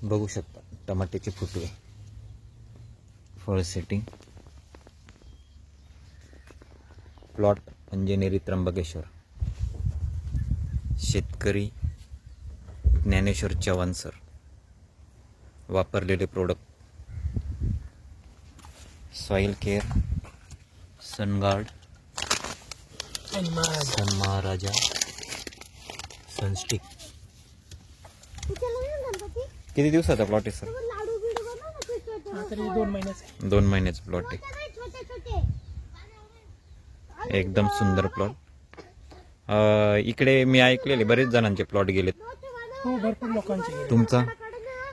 बघू शकता टमाट्याचे फुटवे, फळ सेटिंग, प्लॉट अंजनेरी त्र्यंबकेश्वर, शेतकरी ज्ञानेश्वर चव्हाण सर, वापरलेले प्रोडक्ट सॉइल केअर, सनगार्ड, सन महाराजा, सनस्टिक. किती दिवसाचा प्लॉट आहे सर? 2 महिन्याचा प्लॉट आहे. एकदम सुंदर प्लॉट. इकडे मी ऐकलेले बरेच जणांचे प्लॉट गेलेत. हो, भरपूर लोकांचे गेले. तुमचा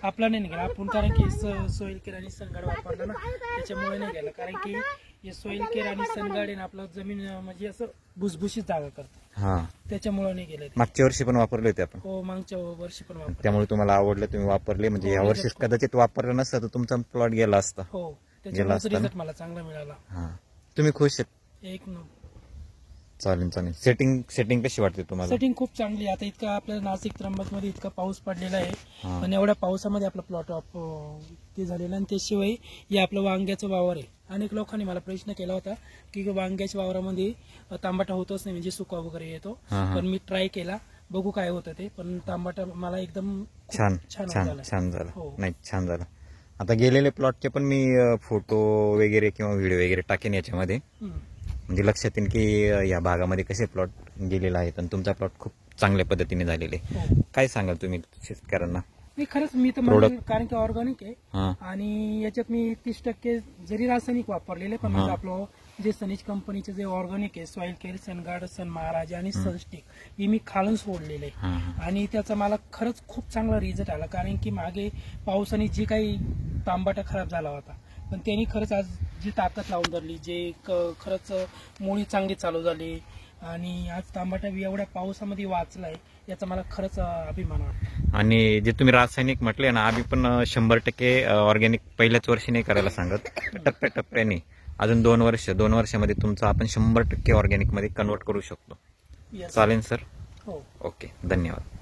आपला नाही गेला. आपण कारण की सोईल केअर आणि सनगार्ड वापरला ना, त्याच्यामुळे नाही गेला. कारण की हे सोईल केअर आणि सनगार्ड आहे आपलं जमीन म्हणजे असं भुसभुशीत जागा करतं, हा, त्याच्यामुळे नाही गेले. मागच्या वर्षी पण वापरले होते आपण. हो, मागच्या वर्षी पण वापरले. त्यामुळे तुम्हाला आवडलं, तुम्ही वापरले. म्हणजे या वर्षी कदाचित वापरलं नसतं तर तुमचा प्लॉट गेला असता. हो, त्याच्यामुळे रिझल्ट मला चांगला मिळाला. हा, तुम्ही खुश आहेत? एक नंबर. चालेल. सेटिंग कशी वाटते तुम्हाला? सेटिंग खूप चांगली. आता इतका आपल्या नाशिक त्र्यंबक मध्ये इतका पाऊस पडलेला आहे, हा. पण एवढ्या पावसामध्ये आपला प्लॉट ते झालेला. आणि त्याशिवाय हे आपलं वांग्याचं वावर आहे. अनेक लोकांनी मला प्रश्न केला होता की वांग्याच्या वावरामध्ये तांबाटा होतच नाही, म्हणजे सुका वगैरे येतो. पण मी ट्राय केला, बघू काय होतं ते. पण तांबाटा मला एकदम छान झालं. नाही, छान झालं. आता गेलेले प्लॉटचे पण मी फोटो वगैरे किंवा व्हिडिओ वगैरे टाकेन याच्यामध्ये, म्हणजे लक्षात येईल की या भागामध्ये कसे प्लॉट गेलेले आहेत आणि तुमचा प्लॉट खूप चांगल्या पद्धतीने झालेले. काय सांगाल तुम्ही शेतकऱ्यांना? खरंच मी तर म्हणेन, कारण की ऑर्गॅनिक आहे आणि याच्यात मी 30% जरी रासायनिक वापरलेले, पण माझं आपलं जे सनीज कंपनीचे जे ऑर्गॅनिक आहे, सॉइल केअर, सनगार्ड, सन महाराजा आणि सनस्टिक, हे मी खालून सोडलेले आहे. आणि त्याचा मला खरंच खूप चांगला रिझल्ट आला. कारण की मागे पावसाने जी काही तांबाटा खराब झाला होता, पण त्यांनी खरंच आज जी ताकद लावून धरली, जे खरंच मुळी चांगली चालू झाली आणि आज तांबाटा एवढ्या पावसामध्ये वाचलाय, याचा मला खरंच अभिमान वाटतो. आणि जे तुम्ही रासायनिक म्हटले ना, आम्ही पण 100% ऑर्गॅनिक पहिल्याच वर्षी नाही करायला सांगत, टप्प्याटप्प्याने अजून 2 वर्षामध्ये तुमचं आपण 100% ऑर्गॅनिक मध्ये कन्वर्ट करू शकतो. चालेल सर? हो. ओके, धन्यवाद.